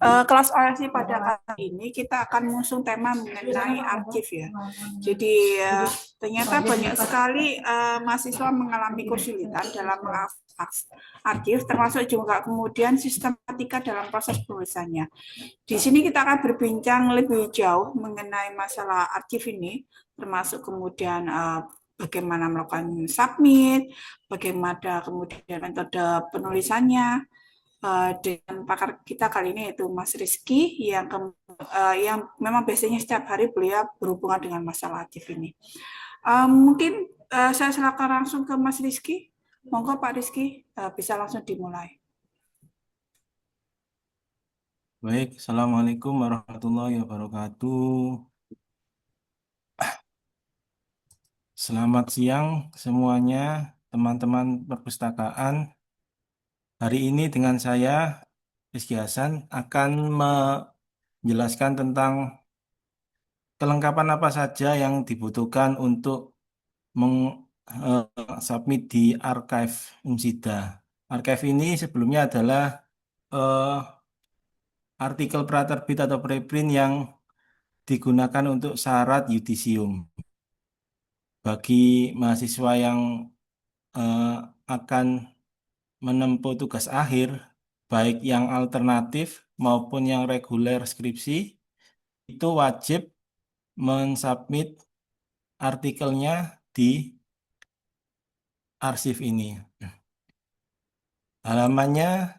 Kelas orasi pada kali ini kita akan mengusung tema mengenai arsip ya. Jadi ternyata banyak sekali mahasiswa mengalami kesulitan dalam mengakses arsip, termasuk juga kemudian sistematika dalam proses penulisannya. Di sini kita akan berbincang lebih jauh mengenai masalah arsip ini, termasuk kemudian bagaimana melakukan submit, bagaimana kemudian metode penulisannya, dengan pakar kita kali ini yaitu Mas Rizky yang memang biasanya setiap hari beliau berhubungan dengan masalah aktif ini. Mungkin saya silakan langsung ke Mas Rizky. Monggo Pak Rizky, bisa langsung dimulai. Baik, Assalamualaikum warahmatullahi wabarakatuh. Selamat siang semuanya, teman-teman perpustakaan. Hari ini dengan saya, Rizky Hasan, akan menjelaskan tentang kelengkapan apa saja yang dibutuhkan untuk submit di archive UMSIDA. Archive ini sebelumnya adalah eh, artikel praterbit atau preprint yang digunakan untuk syarat yudisium. Bagi mahasiswa yang eh, akan menempuh tugas akhir, baik yang alternatif maupun yang reguler skripsi, itu wajib mensubmit artikelnya di arsip ini. Halamannya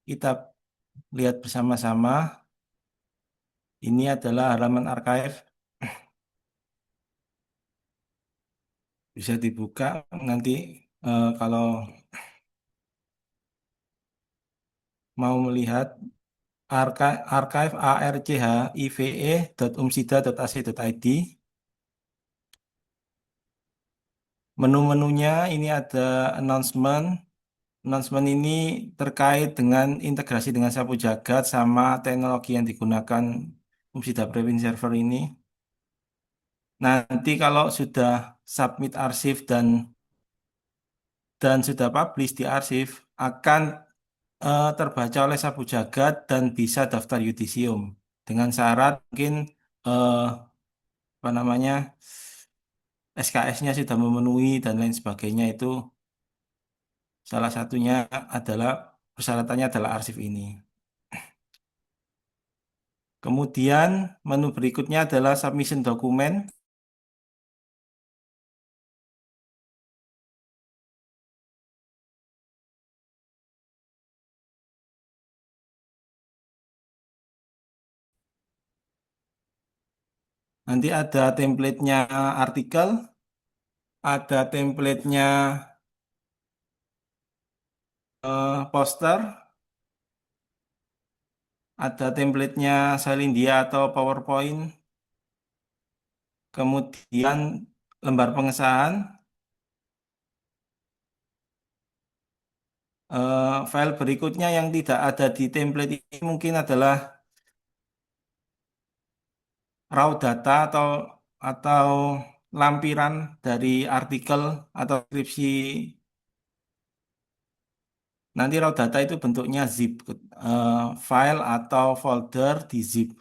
kita lihat bersama-sama. Ini adalah halaman archive. Bisa dibuka nanti kalau mau melihat archive archive.umsida.ac.id. Menu-menunya ini ada announcement. Announcement ini terkait dengan integrasi dengan Sapu Jagat sama teknologi yang digunakan Umsida Preprint Server ini. Nanti kalau sudah submit arsip dan sudah publish di arsip akan terbaca oleh Sapu Jagat dan bisa daftar yudisium dengan syarat mungkin eh, apa namanya SKS-nya sudah memenuhi dan lain sebagainya. Itu salah satunya adalah persyaratannya adalah arsip ini. Kemudian menu berikutnya adalah submission dokumen. Nanti ada template-nya artikel, ada template-nya poster, ada template-nya Salindia atau PowerPoint, kemudian lembar pengesahan, file berikutnya yang tidak ada di template ini mungkin adalah raw data atau lampiran dari artikel atau skripsi. Nanti raw data itu bentuknya zip, file atau folder di zip.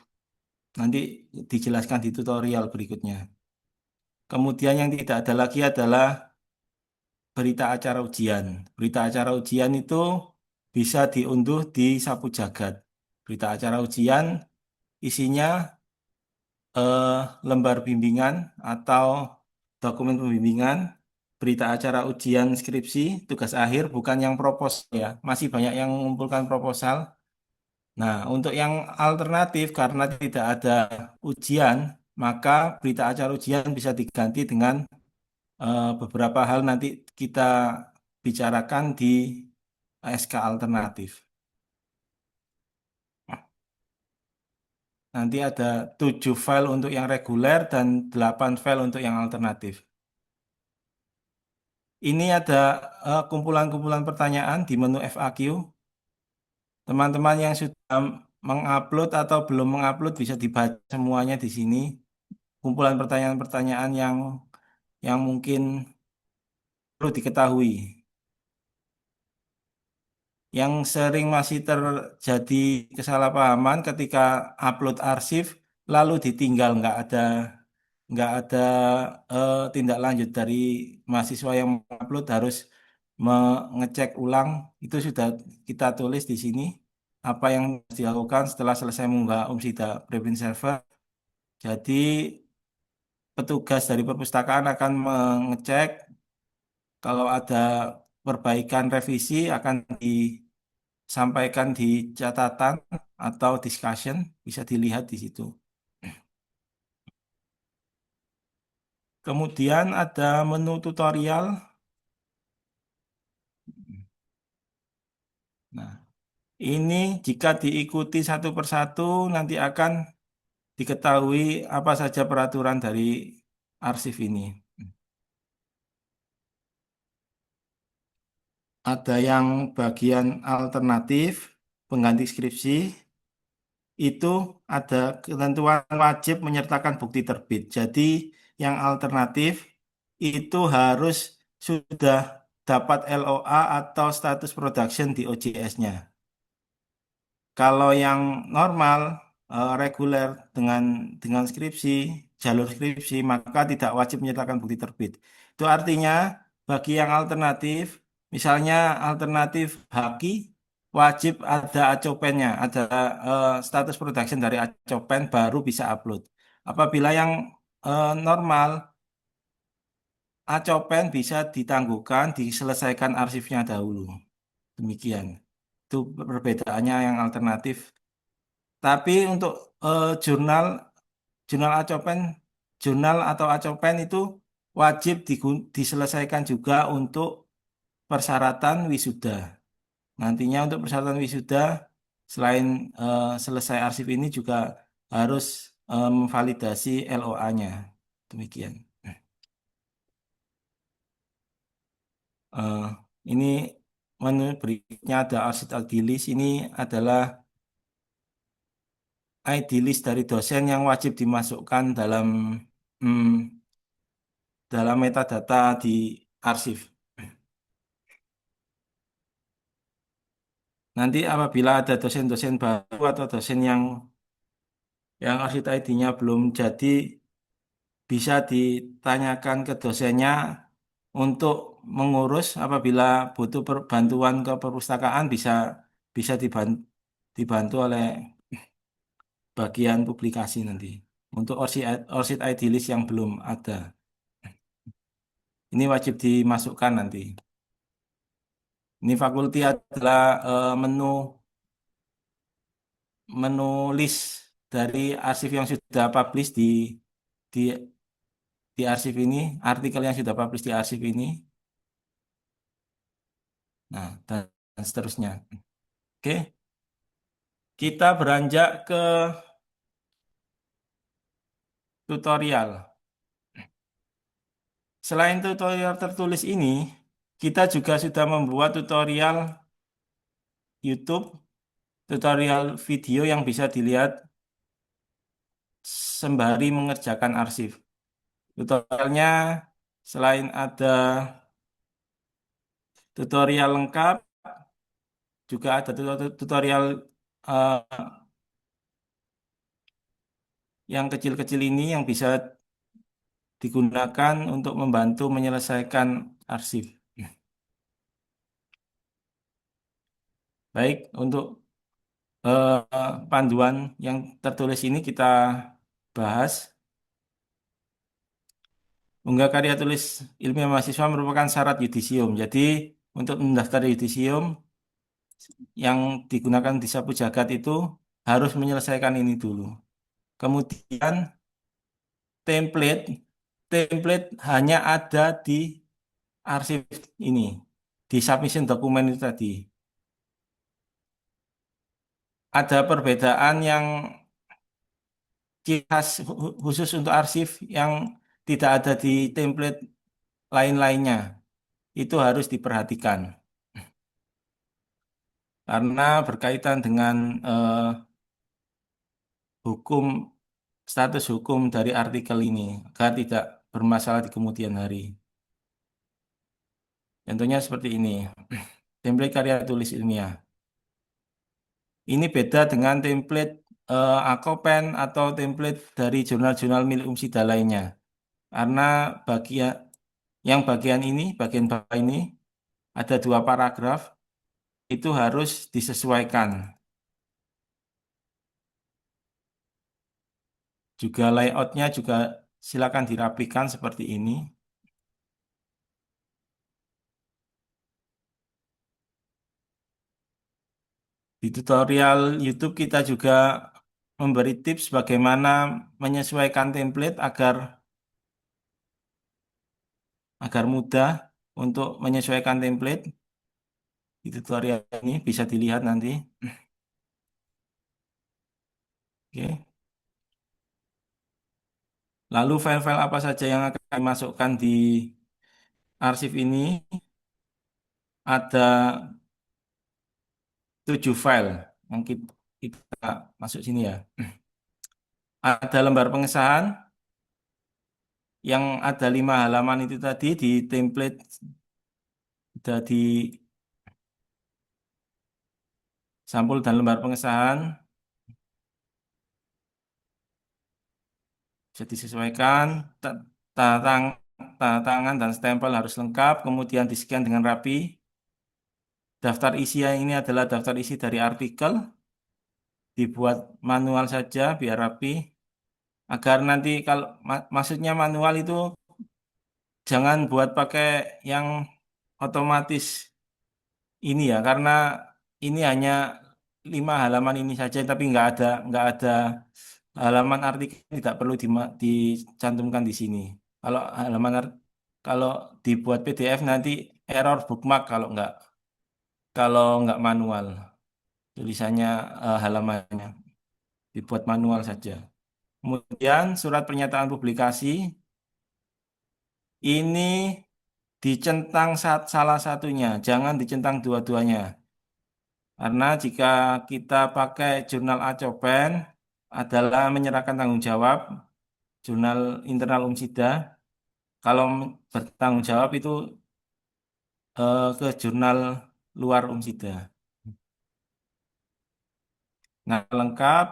Nanti dijelaskan di tutorial berikutnya. Kemudian yang tidak ada lagi adalah berita acara ujian. Berita acara ujian itu bisa diunduh di Sapu Jagat. Berita acara ujian isinya eh, lembar bimbingan atau dokumen pembimbingan, berita acara ujian skripsi, tugas akhir, bukan yang proposal ya. Masih banyak yang mengumpulkan proposal. Nah, untuk yang alternatif karena tidak ada ujian, maka berita acara ujian bisa diganti dengan beberapa hal nanti kita bicarakan di SK alternatif. Nanti ada 7 file untuk yang reguler dan 8 file untuk yang alternatif. Ini ada kumpulan-kumpulan pertanyaan di menu FAQ. Teman-teman yang sudah mengupload atau belum mengupload bisa dibaca semuanya di sini. Kumpulan pertanyaan-pertanyaan yang mungkin perlu diketahui. Yang sering masih terjadi kesalahpahaman ketika upload arsip lalu ditinggal, nggak ada tindak lanjut dari mahasiswa yang mengupload harus mengecek ulang. Itu sudah kita tulis di sini apa yang harus dilakukan setelah selesai mengunggah UMSIDA preprint server. Jadi petugas dari perpustakaan akan mengecek kalau ada perbaikan revisi akan disampaikan di catatan atau discussion, bisa dilihat di situ. Kemudian ada menu tutorial. Nah, ini jika diikuti satu persatu nanti akan diketahui apa saja peraturan dari arsip ini. Ada yang bagian alternatif, pengganti skripsi, itu ada ketentuan wajib menyertakan bukti terbit. Jadi yang alternatif itu harus sudah dapat LOA atau status production di OJS-nya. Kalau yang normal, reguler dengan skripsi, jalur skripsi, maka tidak wajib menyertakan bukti terbit. Itu artinya bagi yang alternatif, misalnya alternatif Haki, wajib ada acopennya, ada status production dari acopen baru bisa upload. Apabila yang normal, acopen bisa ditangguhkan, diselesaikan arsipnya dahulu. Demikian. Itu perbedaannya yang alternatif. Tapi untuk jurnal jurnal Acopen, jurnal atau Acopen itu wajib diselesaikan juga untuk persyaratan wisuda. Nantinya untuk persyaratan wisuda, selain selesai arsip ini juga harus memvalidasi LOA-nya. Demikian. Eh, ini menu berikutnya ada arsip Aldilis. Ini adalah ID list dari dosen yang wajib dimasukkan hmm, dalam metadata di arsip. Nanti apabila ada dosen-dosen baru atau dosen yang arsip ID-nya belum jadi, bisa ditanyakan ke dosennya untuk mengurus. Apabila butuh bantuan ke perpustakaan bisa bisa dibantu oleh bagian publikasi nanti. Untuk ORCID ID list yang belum ada, ini wajib dimasukkan nanti. Ini fakulti adalah menu list dari arsip yang sudah publish di di arsip ini, artikel yang sudah publish di arsip ini. Nah, dan seterusnya. Oke, kita beranjak ke tutorial. Selain tutorial tertulis ini, kita juga sudah membuat tutorial YouTube, tutorial video yang bisa dilihat sembari mengerjakan arsip. Tutorialnya selain ada tutorial lengkap, juga ada tutorial eh, yang kecil-kecil ini yang bisa digunakan untuk membantu menyelesaikan arsip. Baik, untuk panduan yang tertulis ini kita bahas. Unggah karya tulis ilmiah mahasiswa merupakan syarat yudisium. Jadi, untuk mendaftar yudisium yang digunakan di Sapu Jagat itu harus menyelesaikan ini dulu. Kemudian template, template hanya ada di arsip ini, di submission dokumen itu tadi. Ada perbedaan yang ciri khas khusus untuk arsip yang tidak ada di template lain-lainnya. Itu harus diperhatikan karena berkaitan dengan hukum, status hukum dari artikel ini agar tidak bermasalah di kemudian hari. Contohnya seperti ini. template karya tulis ilmiah. Ini beda dengan template Akopen atau template dari jurnal-jurnal milik Umsida lainnya. Karena bagian ini, bagian bawah ini, ada 2 paragraf, itu harus disesuaikan. Juga layoutnya juga silakan dirapikan seperti ini. Di tutorial YouTube kita juga memberi tips bagaimana menyesuaikan template agar mudah untuk menyesuaikan template. Di tutorial ini bisa dilihat nanti. Oke. Lalu file-file apa saja yang akan dimasukkan di arsip ini? Ada 7 file yang kita masuk sini ya. Ada lembar pengesahan yang ada 5 halaman itu tadi di template sudah di sampul dan lembar pengesahan bisa disesuaikan. Tanda tanda tangan dan stempel harus lengkap, kemudian di-scan dengan rapi. Daftar isi yang ini adalah daftar isi dari artikel, dibuat manual saja biar rapi. Agar nanti kalau maksudnya manual itu jangan buat pakai yang otomatis ini ya, karena ini hanya 5 halaman ini saja, tapi nggak ada halaman artikel tidak perlu dicantumkan di sini. Kalau kalau dibuat PDF nanti error bookmark kalau nggak manual tulisannya halamannya dibuat manual saja. Kemudian surat pernyataan publikasi ini dicentang salah satunya, jangan dicentang dua-duanya. Karena jika kita pakai jurnal Acopen adalah menyerahkan tanggung jawab jurnal internal Umsida. Kalau bertanggung jawab itu ke jurnal luar Umsida. Nah, lengkap,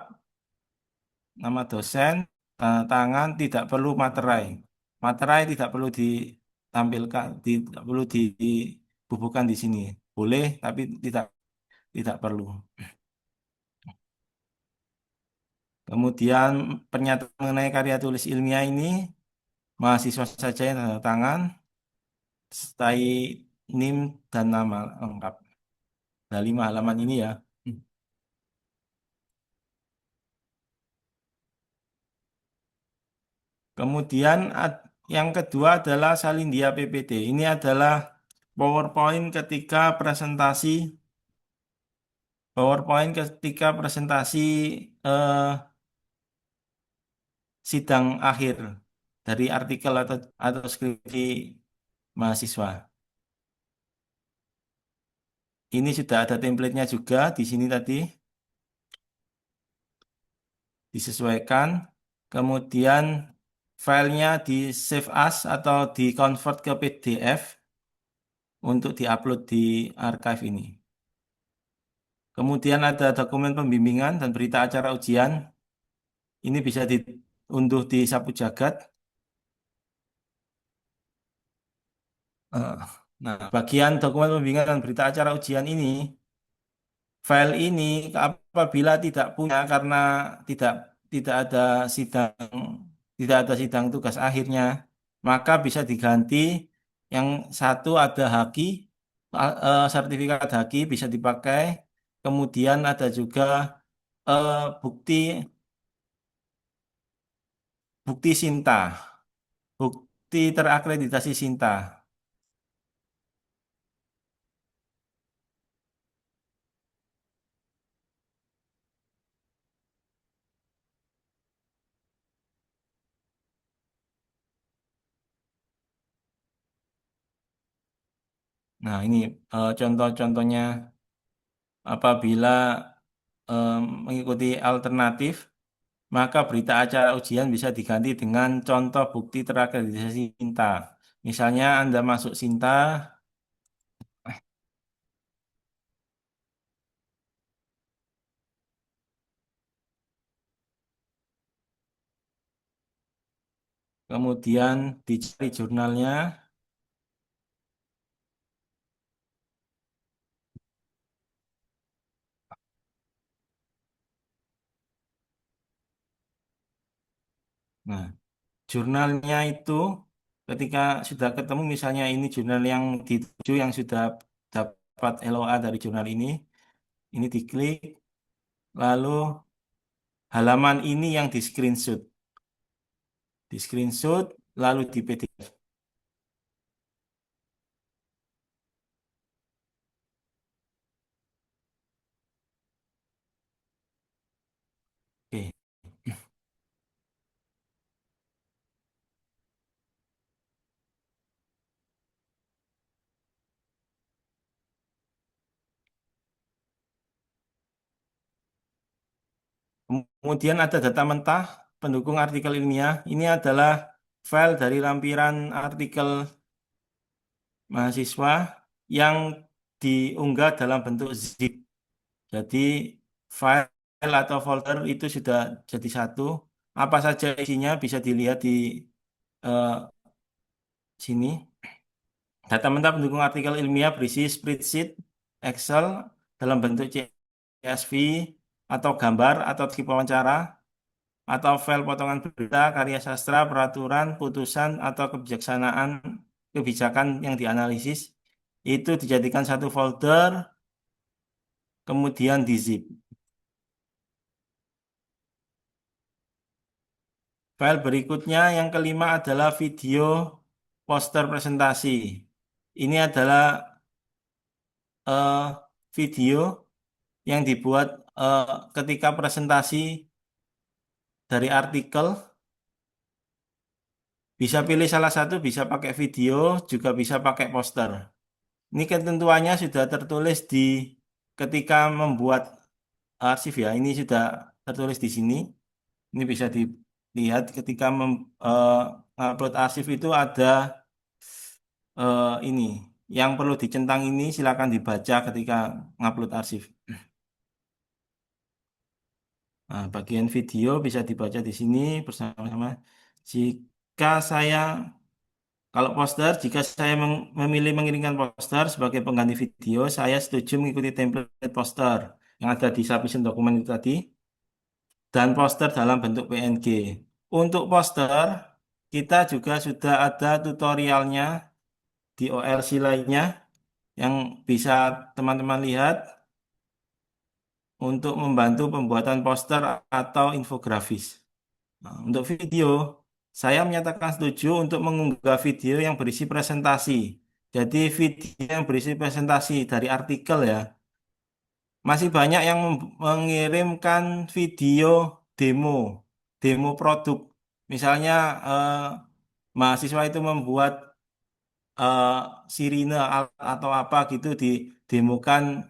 nama dosen, tanda tangan, tidak perlu materai. Materai tidak perlu ditampilkan, tidak perlu dibubuhkan di sini. Boleh, tapi tidak perlu. Kemudian pernyataan mengenai karya tulis ilmiah ini mahasiswa saja yang tanda tangan, sertai NIM dan nama lengkap. Nah, 5 halaman ini ya. Kemudian yang kedua adalah Salindia PPT. Ini adalah PowerPoint ketika presentasi eh, sidang akhir dari artikel atau skripsi mahasiswa. Ini sudah ada template-nya juga di sini tadi. Disesuaikan. Kemudian filenya di save as atau di convert ke PDF untuk diupload di archive ini. Kemudian ada dokumen pembimbingan dan berita acara ujian. Ini bisa diunduh di Sapu Jagat. Eh, Nah, bagian dokumen pembimbingan dan berita acara ujian ini, file ini apabila tidak punya karena tidak tidak ada sidang tidak ada sidang tugas akhirnya, maka bisa diganti. Yang satu ada Haki, sertifikat Haki bisa dipakai. Kemudian ada juga eh, bukti bukti Sinta, bukti terakreditasi Sinta. Nah, ini contoh-contohnya apabila mengikuti alternatif, maka berita acara ujian bisa diganti dengan contoh bukti terakreditasi Sinta. Misalnya Anda masuk Sinta, kemudian dicari jurnalnya. Nah, jurnalnya itu ketika sudah ketemu, misalnya ini jurnal yang dituju yang sudah dapat LOA dari jurnal ini diklik, lalu halaman ini yang di screenshot lalu di PDF. Oke. Kemudian ada data mentah pendukung artikel ilmiah. Ini adalah file dari lampiran artikel mahasiswa yang diunggah dalam bentuk zip. Jadi file atau folder itu sudah jadi satu. Apa saja isinya bisa dilihat di eh, sini. Data mentah pendukung artikel ilmiah berisi spreadsheet, Excel dalam bentuk CSV atau gambar atau tip wawancara atau file potongan berita, karya sastra, peraturan, putusan atau kebijakan yang dianalisis itu dijadikan satu folder kemudian di zip. File berikutnya yang kelima adalah video poster presentasi. Ini adalah eh, video yang dibuat eh, ketika presentasi dari artikel. Bisa pilih salah satu, bisa pakai video, juga bisa pakai poster. Ini ketentuannya sudah tertulis di ketika membuat arsip ya. Ini sudah tertulis di sini. Ini bisa dilihat ketika upload arsip itu ada ini yang perlu dicentang, ini silakan dibaca ketika ngupload arsip. Nah, bagian video bisa dibaca di sini bersama-sama. Jika saya Kalau poster, jika saya memilih mengirimkan poster sebagai pengganti video, saya setuju mengikuti template poster yang ada di submission dokumen itu tadi, dan poster dalam bentuk PNG. Untuk poster, kita juga sudah ada tutorialnya di ORC lainnya yang bisa teman-teman lihat untuk membantu pembuatan poster atau infografis. Nah, untuk video, saya menyatakan setuju untuk mengunggah video yang berisi presentasi. Jadi video yang berisi presentasi dari artikel ya. Masih banyak yang mengirimkan video demo, demo produk. Misalnya mahasiswa itu membuat eh, sirine atau apa gitu didemokan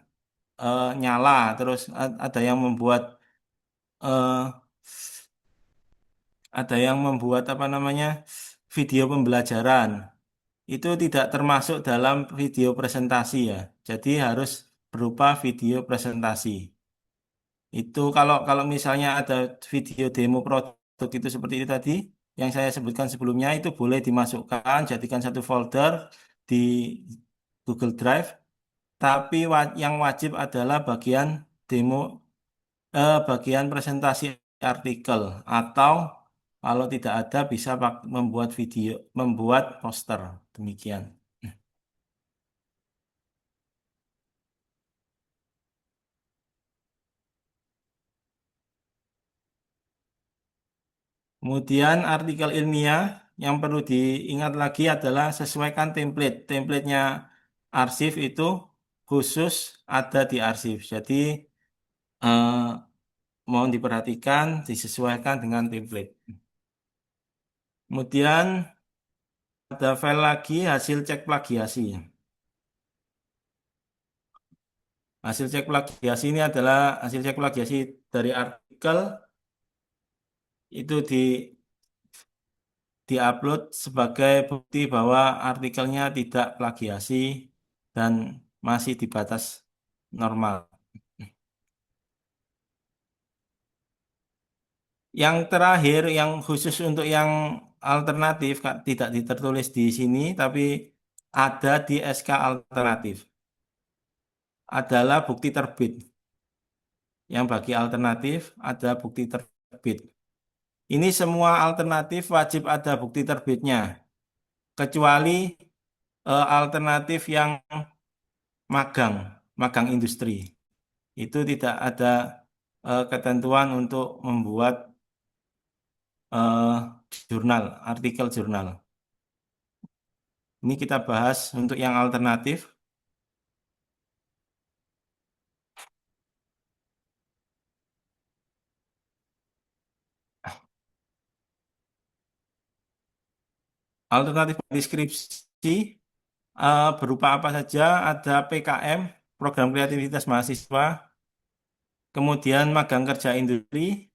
nyala. Terus ada yang membuat eh, apa namanya video pembelajaran. Itu tidak termasuk dalam video presentasi ya. Jadi harus berupa video presentasi. Itu kalau kalau misalnya ada video demo produk itu seperti itu tadi yang saya sebutkan sebelumnya, itu boleh dimasukkan, jadikan satu folder di Google Drive. Tapi yang wajib adalah bagian presentasi artikel, atau kalau tidak ada bisa membuat video, membuat poster. Demikian. Kemudian artikel ilmiah yang perlu diingat lagi adalah sesuaikan template. Templatenya arsip itu khusus ada di arsip. Jadi mohon diperhatikan, disesuaikan dengan template. Kemudian ada file lagi hasil cek plagiasi. Hasil cek plagiasi ini adalah hasil cek plagiasi dari artikel, itu diupload sebagai bukti bahwa artikelnya tidak plagiasi dan masih di batas normal. Yang terakhir, yang khusus untuk yang alternatif Kak, tidak tertulis di sini, tapi ada di SK alternatif. Adalah bukti terbit. Yang bagi alternatif ada bukti terbit. Ini semua alternatif wajib ada bukti terbitnya, kecuali alternatif yang magang, magang industri. Itu tidak ada ketentuan untuk membuat eh, jurnal, artikel jurnal. Ini kita bahas untuk yang alternatif. Alternatif deskripsi berupa apa saja? Ada PKM, program kreativitas mahasiswa, kemudian magang kerja industri,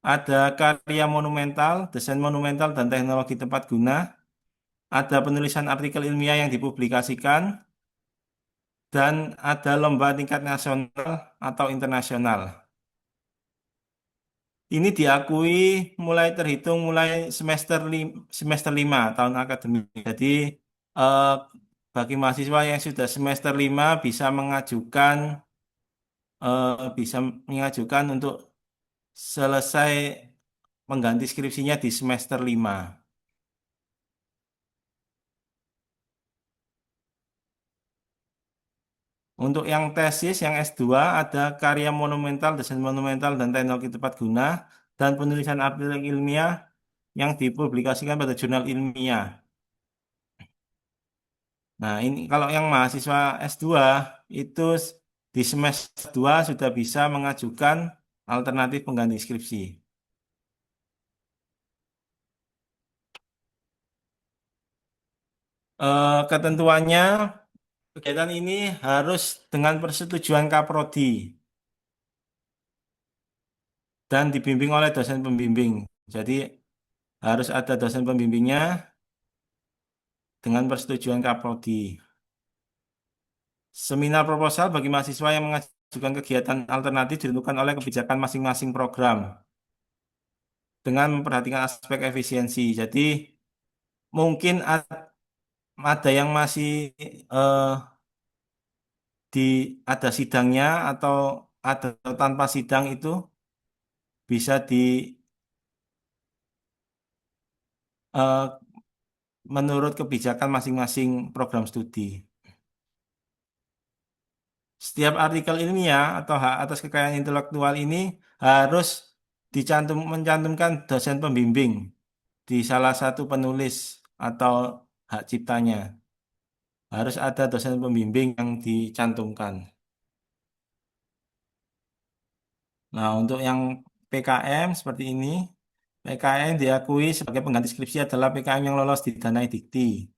ada karya monumental, desain monumental dan teknologi tempat guna, ada penulisan artikel ilmiah yang dipublikasikan, dan ada lomba tingkat nasional atau internasional. Ini diakui mulai terhitung mulai semester 5 tahun akademik. Jadi eh, bagi mahasiswa yang sudah semester 5 bisa mengajukan untuk selesai mengganti skripsinya di semester 5. Untuk yang tesis, yang S2 ada karya monumental, desain monumental, dan teknologi tepat guna, dan penulisan artikel ilmiah yang dipublikasikan pada jurnal ilmiah. Nah, ini kalau yang mahasiswa S2 itu di semester 2 sudah bisa mengajukan alternatif pengganti skripsi. Ketentuannya, kegiatan ini harus dengan persetujuan Kaprodi dan dibimbing oleh dosen pembimbing. Jadi harus ada dosen pembimbingnya dengan persetujuan Kaprodi. Seminar proposal bagi mahasiswa yang mengajukan kegiatan alternatif ditentukan oleh kebijakan masing-masing program dengan memperhatikan aspek efisiensi. Jadi mungkin ada yang masih eh, di ada sidangnya atau ada tanpa sidang itu bisa eh, menurut kebijakan masing-masing program studi. Setiap artikel ilmiah atau hak atas kekayaan intelektual ini harus mencantumkan dosen pembimbing di salah satu penulis atau hak ciptanya. Harus ada dosen pembimbing yang dicantumkan. Nah, untuk yang PKM seperti ini, PKM diakui sebagai pengganti skripsi adalah PKM yang lolos di Danai Dikti.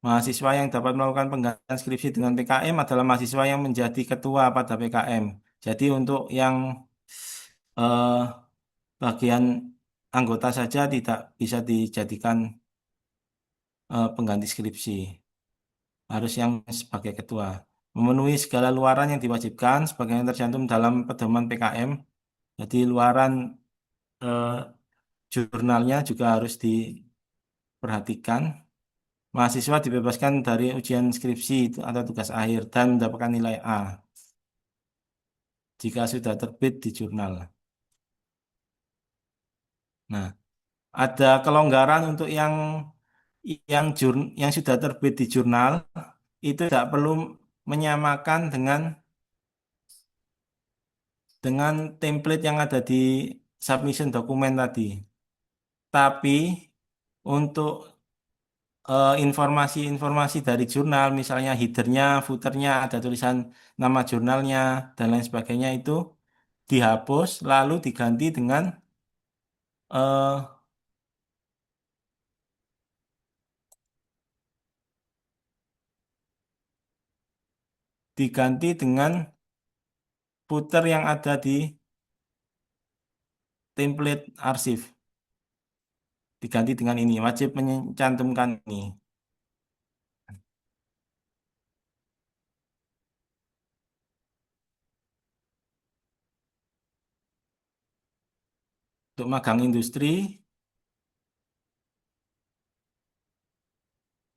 Mahasiswa yang dapat melakukan penggantian skripsi dengan PKM adalah mahasiswa yang menjadi ketua pada PKM. Jadi untuk yang eh, bagian anggota saja tidak bisa dijadikan pengganti skripsi. Harus yang sebagai ketua. Memenuhi segala luaran yang diwajibkan sebagaimana tercantum dalam pedoman PKM. Jadi luaran eh, jurnalnya juga harus diperhatikan. Mahasiswa dibebaskan dari ujian skripsi atau tugas akhir dan mendapatkan nilai A jika sudah terbit di jurnal. Nah, ada kelonggaran untuk yang sudah terbit di jurnal itu tidak perlu menyamakan dengan template yang ada di submission dokumen tadi. Tapi untuk informasi-informasi dari jurnal, misalnya headernya, footernya, ada tulisan nama jurnalnya, dan lain sebagainya itu dihapus, lalu eh, diganti dengan footer yang ada di template arsip. Diganti dengan ini, wajib mencantumkan ini. Untuk magang industri,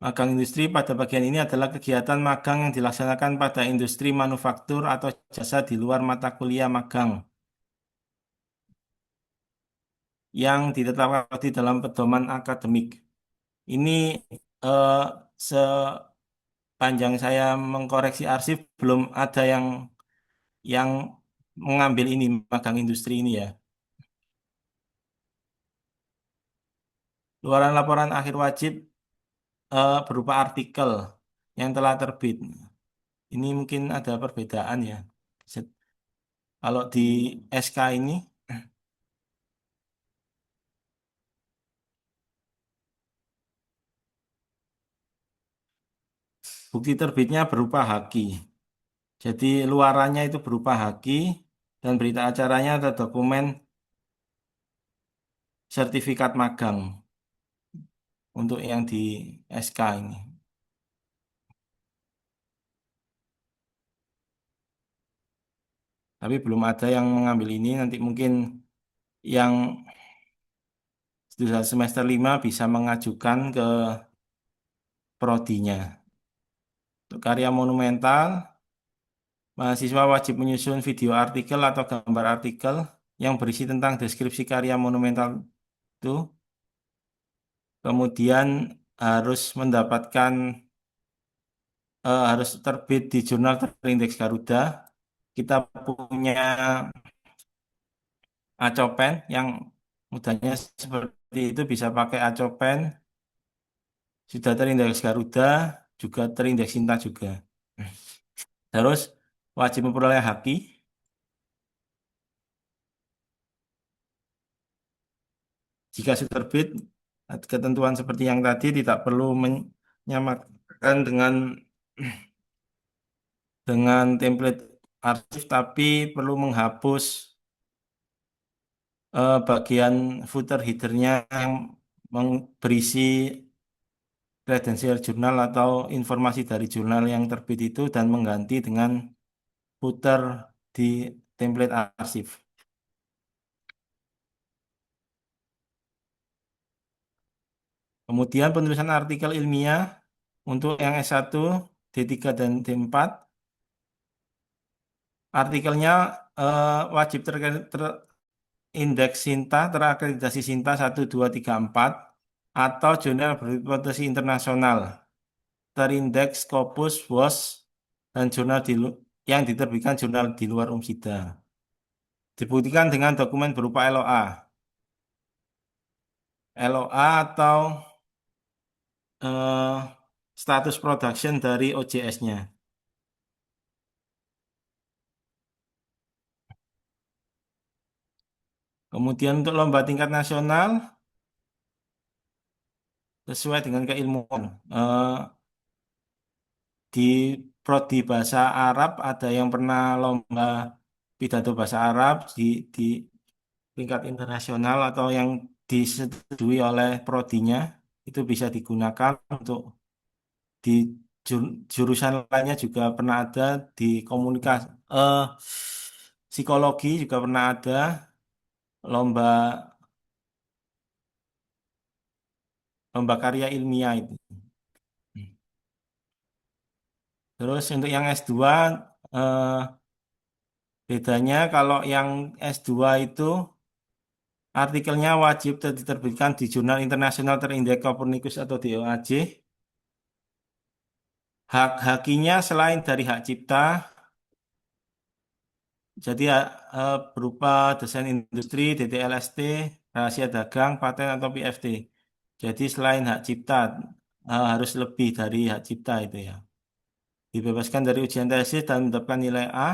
Magang industri pada bagian ini adalah kegiatan magang yang dilaksanakan pada industri manufaktur atau jasa di luar mata kuliah magang yang ditetapkan di dalam pedoman akademik. Ini eh, sepanjang saya mengkoreksi arsip belum ada yang mengambil ini magang industri ini ya. Luaran laporan akhir wajib berupa artikel yang telah terbit. Ini mungkin ada perbedaan ya. Kalau di SK ini bukti terbitnya berupa haki. Jadi luarannya itu berupa haki dan berita acaranya ada dokumen sertifikat magang untuk yang di SK ini. Tapi belum ada yang mengambil ini. Nanti mungkin yang sudah semester 5 bisa mengajukan ke prodinya. Untuk karya monumental, mahasiswa wajib menyusun video artikel atau gambar artikel yang berisi tentang deskripsi karya monumental itu. Kemudian harus mendapatkan harus terbit di jurnal terindeks Garuda. Kita punya Acopen yang mudahnya seperti itu bisa pakai Acopen. Sudah terindeks Garuda, juga terindeks Sinta juga. Terus wajib memperoleh haki. Jika sudah terbit, ketentuan seperti yang tadi tidak perlu menyamakan dengan template arsip, tapi perlu menghapus bagian footer headernya yang berisi kredensial jurnal atau informasi dari jurnal yang terbit itu dan mengganti dengan footer di template arsip. Kemudian penulisan artikel ilmiah untuk yang S1, D3, dan D4. Artikelnya wajib terindeks Sinta, terakreditasi Sinta 1, 2, 3, 4, atau jurnal berpotensi internasional, terindeks Scopus, WOS, dan jurnal yang diterbitkan jurnal di luar UMSIDA. Dibuktikan dengan dokumen berupa LOA. LOA atau eh, status production dari OJS-nya. Kemudian untuk lomba tingkat nasional, sesuai dengan keilmuan. Di prodi bahasa Arab ada yang pernah lomba pidato bahasa Arab di tingkat internasional atau yang disetujui oleh prodinya, itu bisa digunakan untuk di jurusan lainnya juga pernah ada di komunikasi psikologi juga pernah ada lomba lomba karya ilmiah itu. Terus untuk yang S2 eh, bedanya kalau yang S2 itu artikelnya wajib diterbitkan di jurnal internasional terindeks Copernicus atau DOAJ. Hak-hakinya selain dari hak cipta, jadi berupa desain industri, DTLST, rahasia dagang, paten atau PFT. Jadi selain hak cipta, harus lebih dari hak cipta itu ya. Dibebaskan dari ujian tesis dan mendapatkan nilai A.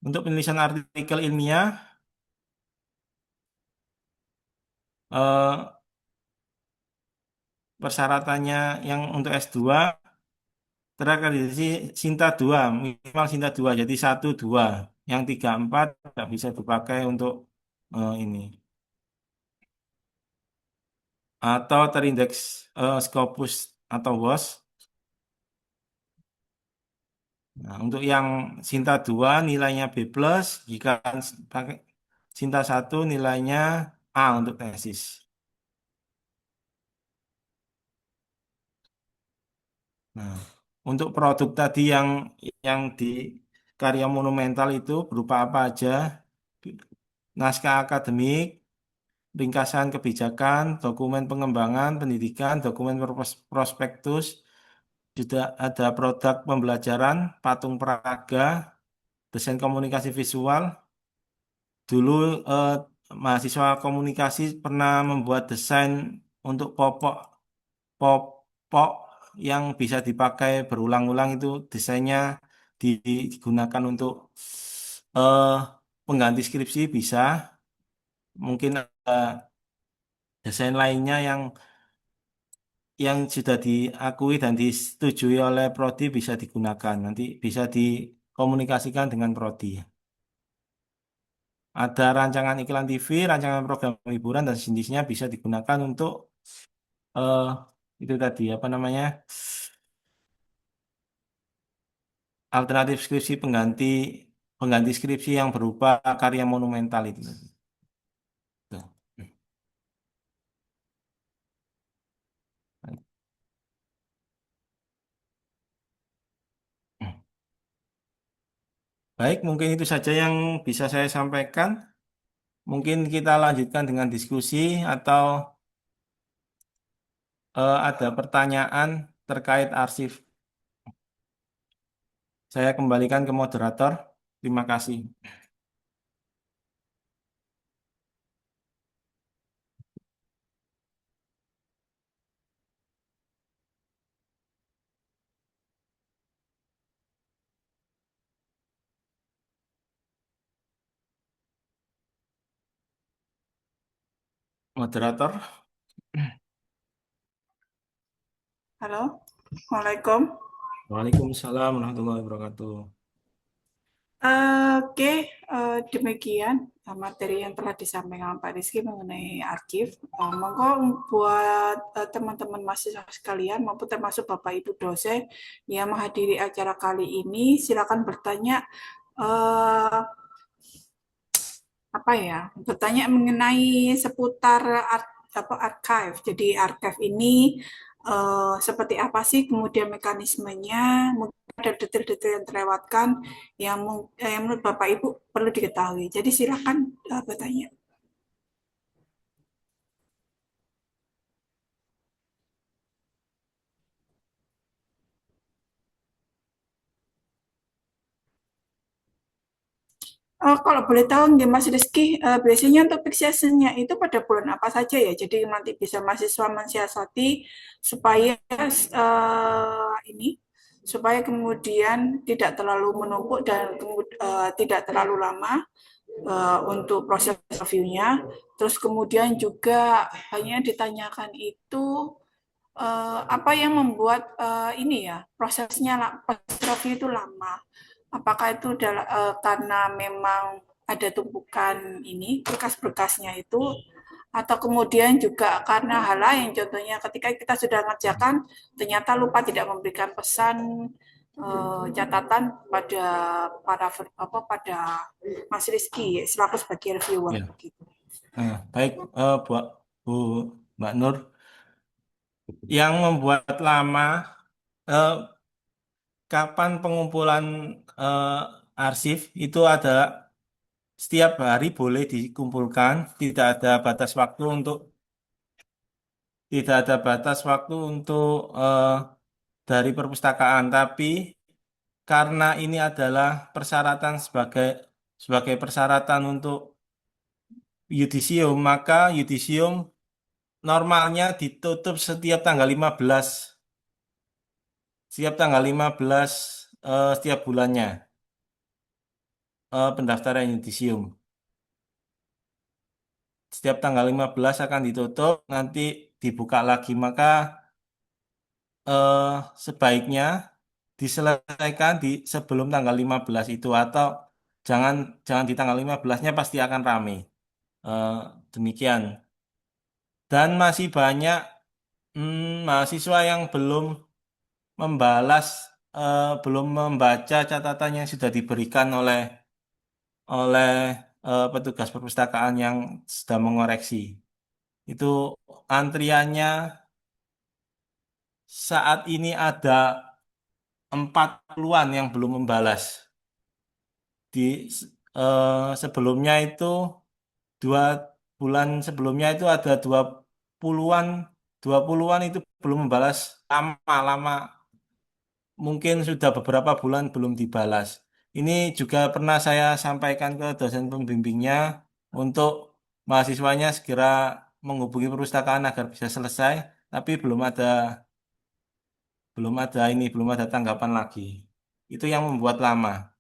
Untuk penulisan artikel ilmiah, eh, persyaratannya yang untuk S2 terakreditasi Sinta 2, minimal Sinta 2, jadi 1, 2. Yang 3, 4 tidak bisa dipakai untuk ini. Atau terindeks Scopus atau WOS. Nah, untuk yang Sinta 2 nilainya B+, jika pakai Sinta 1 nilainya A untuk tesis. Nah, untuk produk tadi yang di karya monumental itu berupa apa aja? Naskah akademik, ringkasan kebijakan, dokumen pengembangan pendidikan, dokumen prospektus, juga ada produk pembelajaran, patung peraga, desain komunikasi visual. Dulu eh, mahasiswa komunikasi pernah membuat desain untuk popok yang bisa dipakai berulang-ulang itu desainnya digunakan untuk eh, pengganti skripsi bisa. Mungkin desain lainnya yang sudah diakui dan disetujui oleh Prodi bisa digunakan. Nanti bisa dikomunikasikan dengan Prodi. Ada rancangan iklan TV, rancangan program hiburan dan sejenisnya bisa digunakan untuk eh itu tadi apa namanya alternatif skripsi pengganti pengganti skripsi yang berupa karya monumental itu. Tuh. Baik, mungkin itu saja yang bisa saya sampaikan. Mungkin kita lanjutkan dengan diskusi atau ada pertanyaan terkait arsip. Saya kembalikan ke moderator. Terima kasih. Moderator. Halo, Assalamualaikum. Waalaikumsalam warahmatullahi wabarakatuh. Oke, demikian materi yang telah disampaikan Pak Rizky mengenai arsip. Monggo buat teman-teman mahasiswa sekalian maupun termasuk Bapak Ibu dosen yang menghadiri acara kali ini, silakan bertanya eh, apa ya? Bertanya mengenai seputar archive. Jadi archive ini seperti apa sih kemudian mekanismenya? Ada detail-detail yang terlewatkan yang menurut Bapak Ibu perlu diketahui. Jadi silakan bertanya. Kalau boleh tahu nggih Mas Rizky, biasanya untuk peak season-nya itu pada bulan apa saja ya? Jadi nanti bisa mahasiswa mensiasati supaya ini supaya kemudian tidak terlalu menumpuk dan tidak terlalu lama untuk proses review-nya. Terus kemudian juga hanya ditanyakan itu apa yang membuat ini ya prosesnya proses review itu lama? Apakah itu karena memang ada tumpukan ini berkas-berkasnya itu, atau kemudian juga karena hal lain, contohnya ketika kita sudah mengerjakan ternyata lupa tidak memberikan pesan catatan pada pada Mas Rizky selaku sebagai reviewer Ya. begitu. Baik, Bu Mbak Nur, yang membuat lama eh, kapan pengumpulan eh, arsip itu ada setiap hari boleh dikumpulkan, tidak ada batas waktu untuk dari perpustakaan, tapi karena ini adalah persyaratan sebagai persyaratan untuk yudisium, maka yudisium normalnya ditutup setiap tanggal 15 setiap bulannya pendaftaran yudisium. Setiap tanggal 15 akan ditutup, nanti dibuka lagi. Maka eh, sebaiknya diselesaikan sebelum tanggal 15 itu atau jangan jangan di tanggal 15-nya pasti akan rame. Eh, Demikian. Dan masih banyak mahasiswa yang belum membaca catatan yang sudah diberikan oleh oleh petugas perpustakaan yang sedang mengoreksi. Itu antriannya saat ini ada 40-an yang belum membalas. Di sebelumnya itu 2 bulan sebelumnya itu ada 20-an, 20-an itu belum membalas lama-lama. Mungkin sudah beberapa bulan belum dibalas. Ini juga pernah saya sampaikan ke dosen pembimbingnya untuk mahasiswanya segera menghubungi perpustakaan agar bisa selesai, tapi belum ada tanggapan lagi. Itu yang membuat lama.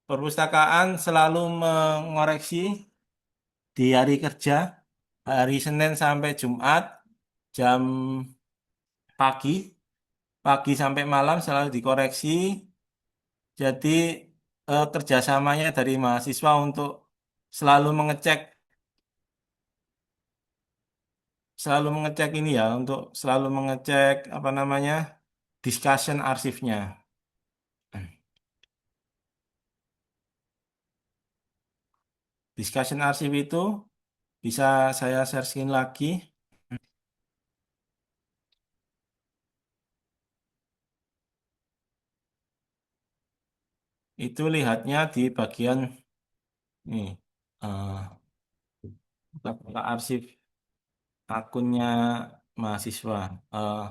Perpustakaan selalu mengoreksi di hari kerja, hari Senin sampai Jumat, jam pagi, pagi sampai malam selalu dikoreksi. Jadi kerjasamanya dari mahasiswa untuk selalu mengecek, selalu mengecek ini ya, untuk selalu mengecek apa namanya discussion arsipnya. Discussion arsip itu bisa saya share screen lagi. Itu lihatnya di bagian ini, eh, buka arsip akunnya mahasiswa. Eh,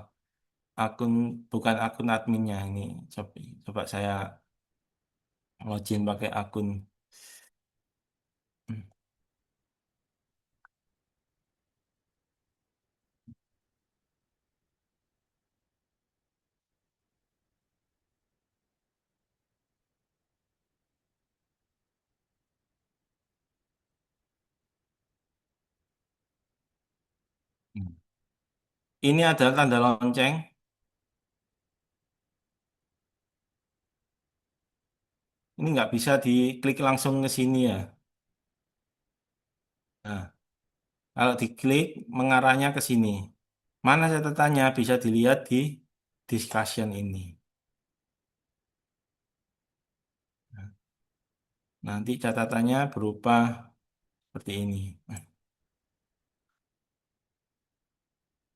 akun bukan akun adminnya ini. Coba, coba saya login pakai akun. Ini adalah tanda lonceng. Ini nggak bisa diklik langsung ke sini ya. Nah, kalau diklik mengarahnya ke sini. Mana catatannya bisa dilihat di discussion ini. Nah, nanti catatannya berupa seperti ini.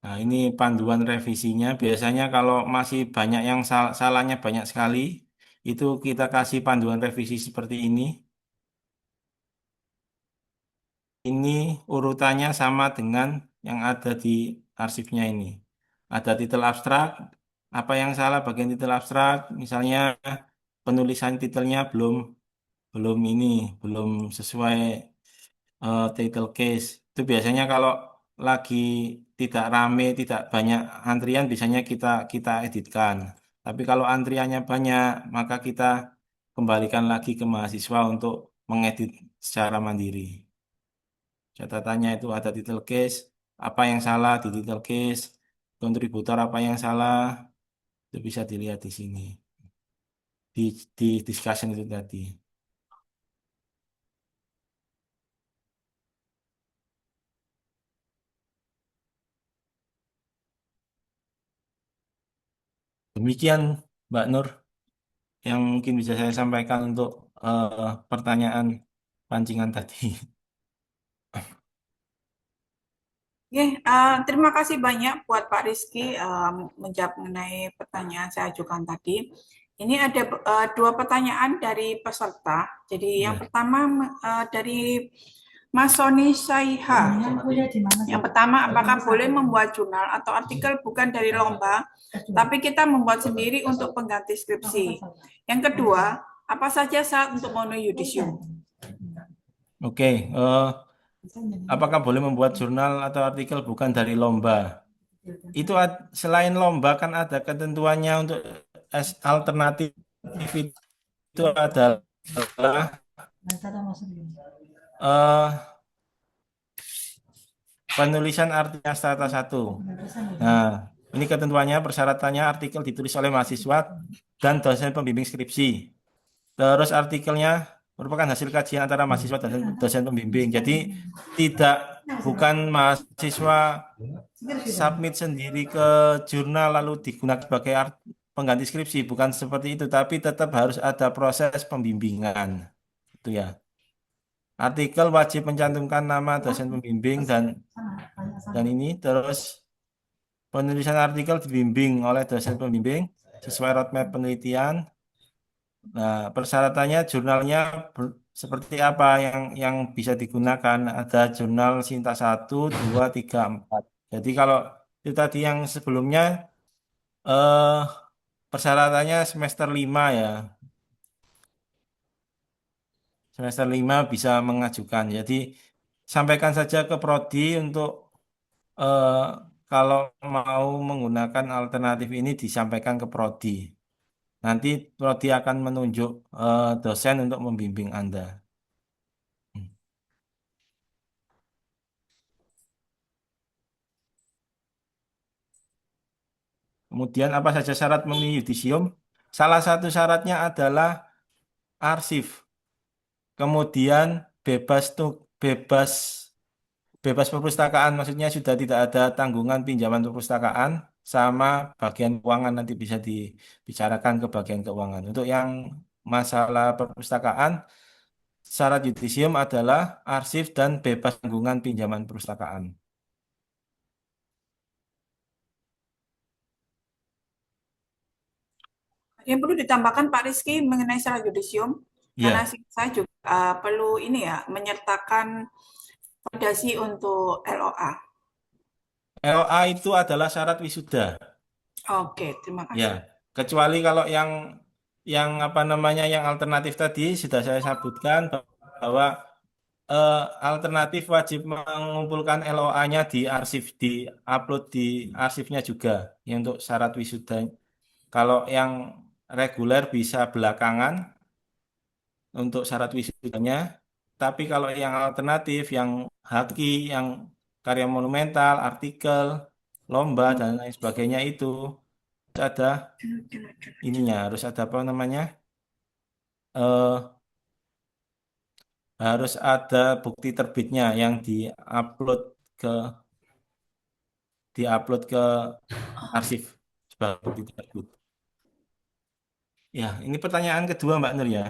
Nah, ini panduan revisinya. Biasanya kalau masih banyak yang salahnya banyak sekali, itu kita kasih panduan revisi seperti ini. Ini urutannya sama dengan yang ada di arsipnya ini. Ada titel abstrak, apa yang salah bagian titel abstrak, misalnya penulisan titelnya belum ini, belum sesuai title case. Itu biasanya kalau lagi tidak rame, tidak banyak antrian, biasanya kita kita editkan. Tapi kalau antriannya banyak, maka kita kembalikan lagi ke mahasiswa untuk mengedit secara mandiri. Catatannya itu ada title case, apa yang salah di title case, kontributor apa yang salah, itu bisa dilihat di sini, di discussion itu tadi. Demikian, Mbak Nur, yang mungkin bisa saya sampaikan untuk pertanyaan pancingan tadi. Terima kasih banyak buat Pak Rizky menjawab mengenai pertanyaan saya ajukan tadi. Ini ada dua pertanyaan dari peserta. Jadi yang Ya. pertama dari Mas Soni Saiha. Yang pertama, apakah boleh membuat jurnal atau artikel bukan dari lomba, tapi kita membuat sendiri untuk pengganti skripsi? Yang kedua, apa saja syarat untuk memenuhi yudisium? Oke, apakah boleh membuat jurnal atau artikel bukan dari lomba? Itu selain lomba kan ada ketentuannya untuk alternatif itu adalah eh, penulisan artinya strata 1. Nah, ini ketentuannya, persyaratannya artikel ditulis oleh mahasiswa dan dosen pembimbing skripsi. Terus artikelnya merupakan hasil kajian antara mahasiswa dan dosen pembimbing. Jadi bukan mahasiswa submit sendiri ke jurnal lalu digunakan sebagai pengganti skripsi, bukan seperti itu, tapi tetap harus ada proses pembimbingan. Itu ya. Artikel wajib mencantumkan nama dosen pembimbing dan ini terus Penulisan artikel dibimbing oleh dosen pembimbing sesuai roadmap penelitian. Nah, persyaratannya jurnalnya seperti apa yang bisa digunakan? Ada jurnal Sinta 1, 2, 3, 4. Jadi kalau itu tadi yang sebelumnya eh persyaratannya semester 5 ya. Semester 5 bisa mengajukan. Jadi sampaikan saja ke prodi untuk eh, kalau mau menggunakan alternatif ini disampaikan ke prodi. Nanti prodi akan menunjuk dosen untuk membimbing Anda. Kemudian apa saja syarat memenuhi yudisium? Salah satu syaratnya adalah arsip. Kemudian bebas tuh bebas bebas perpustakaan, maksudnya sudah tidak ada tanggungan pinjaman perpustakaan sama bagian keuangan nanti bisa dibicarakan ke bagian keuangan. Untuk yang masalah perpustakaan, syarat yudisium adalah arsip dan bebas tanggungan pinjaman perpustakaan. Yang perlu ditambahkan Pak Rizky mengenai syarat yudisium, karena Ya, saya juga perlu ini ya menyertakan validasi untuk LOA. LOA itu adalah syarat wisuda. Oke, terima Ya, kasih. kecuali kalau yang apa namanya yang alternatif tadi sudah saya sebutkan bahwa eh, alternatif wajib mengumpulkan LOA-nya di arsip, di upload di arsipnya juga ya, untuk syarat wisuda. Kalau yang reguler bisa belakangan untuk syarat wisudanya, tapi kalau yang alternatif, yang haki, yang karya monumental, artikel, lomba dan lain sebagainya itu ada ininya, harus ada apa namanya? eh Harus ada bukti terbitnya yang ke diupload ke arsip sebagai bukti terbit. Ya, ini pertanyaan kedua Mbak Nur ya.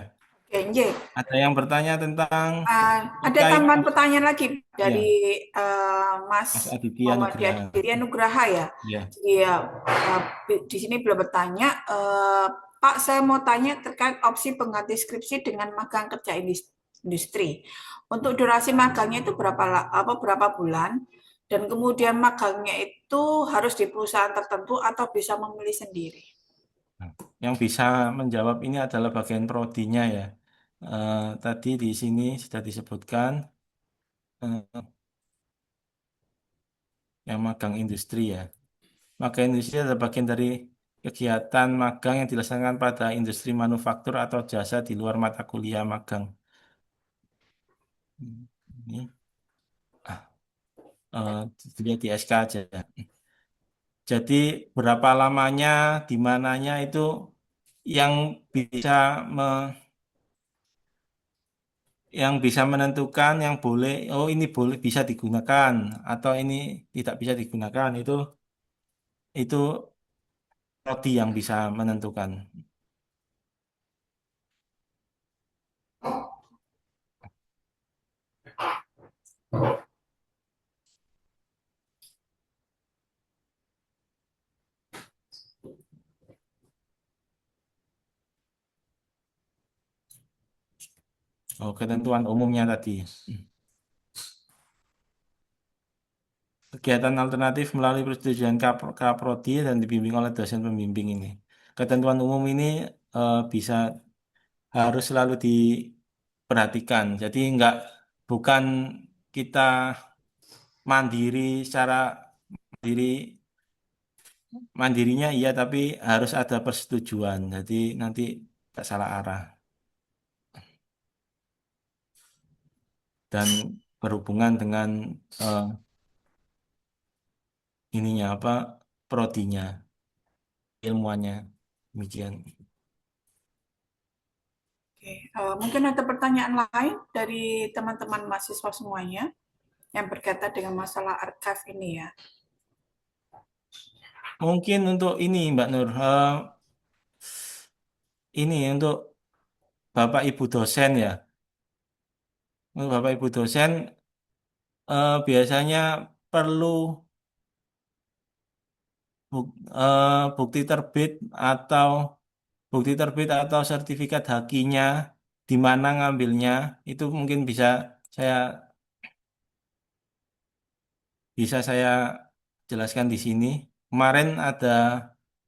Oke, Nje. Ada yang bertanya tentang Ada terkait tambahan pertanyaan lagi ya, dari Mas Mas Aditya Muhammad Nugraha. Aditya Nugraha ya. Ya. Jadi ya, di sini belum bertanya, Pak, saya mau tanya terkait opsi pengganti skripsi dengan magang kerja industri. Untuk durasi magangnya itu berapa bulan? Dan kemudian magangnya itu harus di perusahaan tertentu atau bisa memilih sendiri? Nah, yang bisa menjawab ini adalah bagian prodinya ya. Tadi di sini sudah disebutkan eh, yang magang industri ya. Magang industri adalah bagian dari kegiatan magang yang dilaksanakan pada industri manufaktur atau jasa di luar mata kuliah magang. Ini eh, dilihat di SK aja. Jadi berapa lamanya, di mananya itu yang bisa yang bisa menentukan yang boleh, oh ini boleh bisa digunakan atau ini tidak bisa digunakan itu prodi yang bisa menentukan. Oh, ketentuan umumnya tadi. Kegiatan alternatif melalui persetujuan Kaprodi dan dibimbing oleh dosen pembimbing ini. Ketentuan umum ini bisa harus selalu diperhatikan. Jadi bukan kita mandiri secara mandiri mandirinya iya tapi harus ada persetujuan. Jadi nanti tak salah arah dan berhubungan dengan eh, ininya apa prodinya, ilmuannya. Demikian. Oke, mungkin ada pertanyaan lain dari teman-teman mahasiswa semuanya yang berkaitan dengan masalah archive ini ya. Mungkin untuk ini Mbak Nur, ini untuk Bapak Ibu dosen ya. Untuk Bapak Ibu dosen biasanya perlu bukti terbit atau sertifikat hakinya di mana ngambilnya itu mungkin saya saya jelaskan di sini. Kemarin ada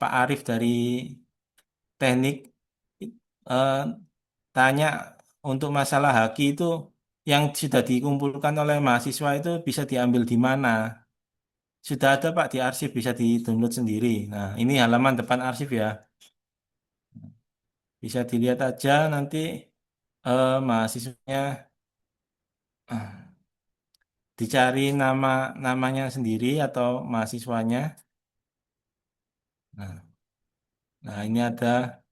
Pak Arief dari teknik eh, tanya untuk masalah haki itu yang sudah dikumpulkan oleh mahasiswa itu bisa diambil di mana? Sudah ada Pak di arsip, bisa di-download sendiri. Nah, ini halaman depan arsip ya. Bisa dilihat aja nanti mahasiswanya dicari namanya sendiri atau mahasiswanya. Nah, ini ada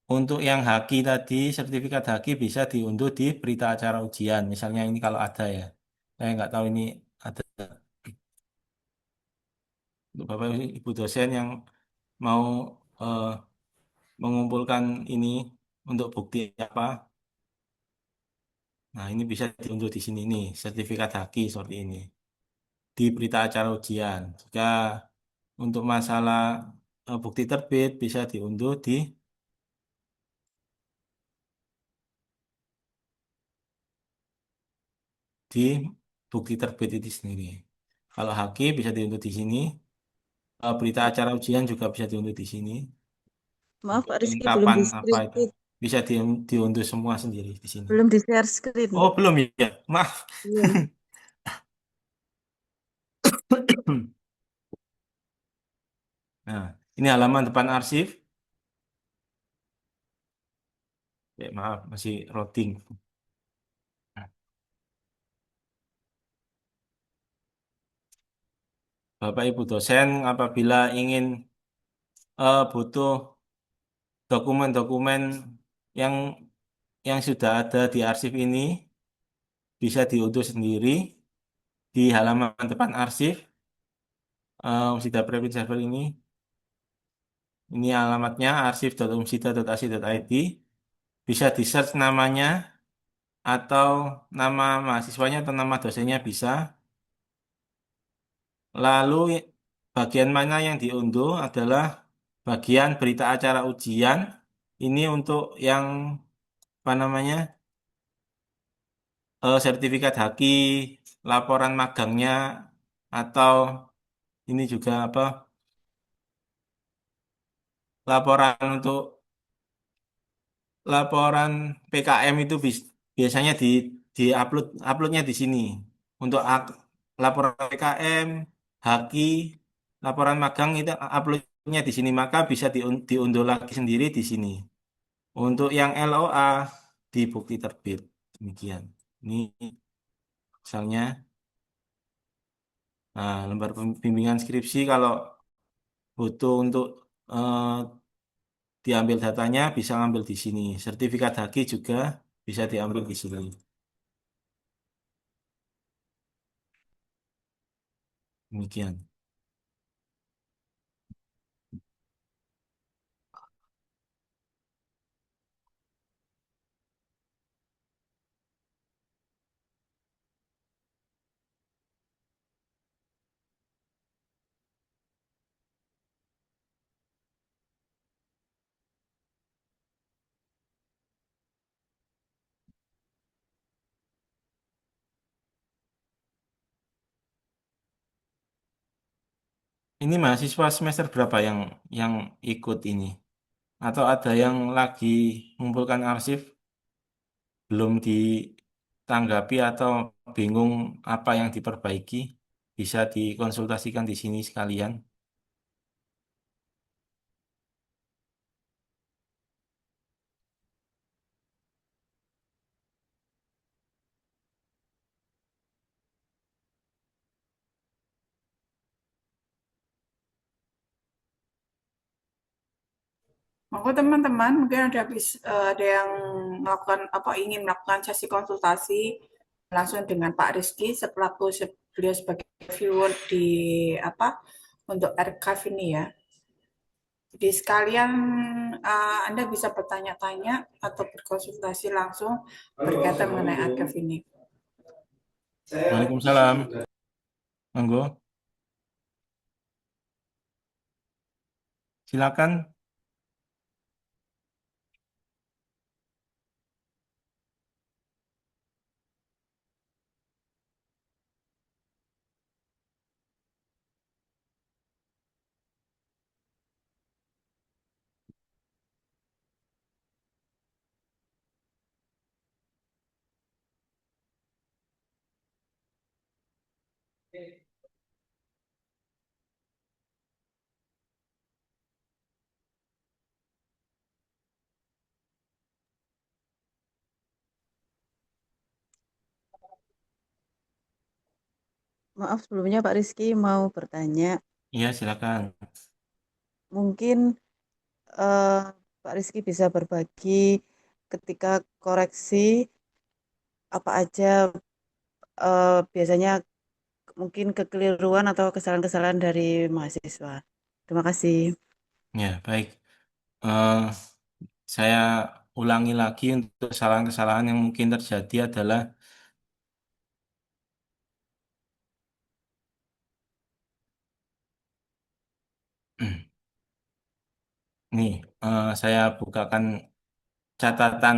untuk yang haki tadi, sertifikat haki bisa diunduh di berita acara ujian. Misalnya ini kalau ada ya. Saya nggak tahu ini ada untuk Bapak Ibu dosen yang mau eh, mengumpulkan ini untuk bukti apa. Nah, ini bisa diunduh di sini nih, sertifikat haki seperti ini. Di berita acara ujian. Jika untuk masalah bukti terbit bisa diunduh di bukti terbit itu sendiri. Kalau haki bisa diunduh di sini. Berita acara ujian juga bisa diunduh di sini. Maaf Untuk Pak Rizky, belum kelengkapan di apa screen. itu bisa diunduh semua sendiri di sini. Belum di share screen. Oh, belum ya? Maaf. Belum. Nah, ini halaman depan arsip. Ya, maaf, masih loading. Bapak Ibu dosen apabila ingin butuh dokumen-dokumen yang sudah ada di arsip ini bisa diunduh sendiri di halaman depan arsip Umsida Private Server ini. Ini alamatnya arsip.umsida.ac.id. Bisa di search namanya atau nama mahasiswanya atau nama dosennya bisa. Lalu bagian mana yang diunduh adalah bagian berita acara ujian. Ini untuk yang apa namanya sertifikat haki, laporan magangnya, atau ini juga apa laporan PKM itu biasanya uploadnya di sini. Untuk laporan PKM, haki, laporan magang itu uploadnya di sini, maka bisa diunduh lagi sendiri di sini. Untuk yang LOA di bukti terbit. Demikian. Ini misalnya lembar bimbingan skripsi kalau butuh untuk eh, diambil datanya bisa ambil di sini. Sertifikat haki juga bisa diambil di sini. Demikian. Ini mahasiswa semester berapa yang ikut ini? Atau ada yang lagi mengumpulkan arsip belum ditanggapi atau bingung apa yang diperbaiki? Bisa dikonsultasikan di sini sekalian. Monggo teman-teman, mungkin ada yang ingin melakukan sesi konsultasi langsung dengan Pak Rizky selaku beliau sebagai viewer di untuk archive ini ya. Jadi sekalian Anda bisa bertanya-tanya atau berkonsultasi langsung berkaitan mengenai archive ini. Waalaikumsalam. Monggo. Silakan. Maaf sebelumnya Pak Rizky mau bertanya. Iya, silakan. Mungkin eh, Pak Rizky bisa berbagi ketika koreksi apa aja biasanya mungkin kekeliruan atau kesalahan-kesalahan dari mahasiswa. Terima kasih. Ya, baik. Eh, saya ulangi lagi untuk kesalahan-kesalahan yang mungkin terjadi adalah nih, saya bukakan catatan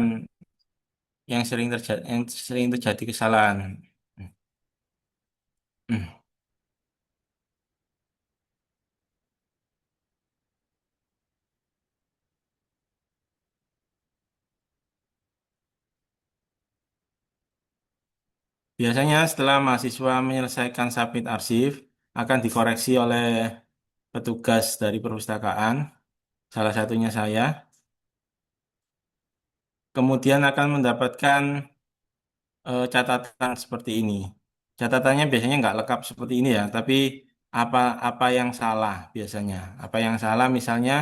yang sering terjadi kesalahan. Biasanya setelah mahasiswa menyelesaikan submit arsip, akan dikoreksi oleh petugas dari perpustakaan, salah satunya saya. Kemudian akan mendapatkan catatan seperti ini. Catatannya biasanya nggak lengkap seperti ini ya, tapi apa apa yang salah biasanya. Apa yang salah misalnya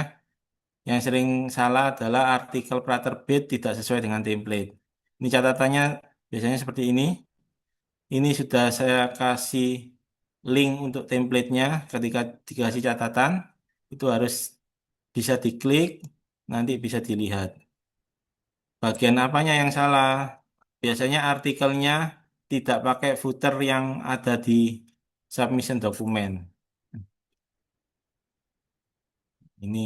yang sering salah adalah artikel praterbit tidak sesuai dengan template. Ini catatannya biasanya seperti ini. Ini sudah saya kasih link untuk template-nya ketika dikasih catatan. Itu harus bisa diklik, nanti bisa dilihat. Bagian apanya yang salah? Biasanya artikelnya tidak pakai footer yang ada di submission dokumen. Ini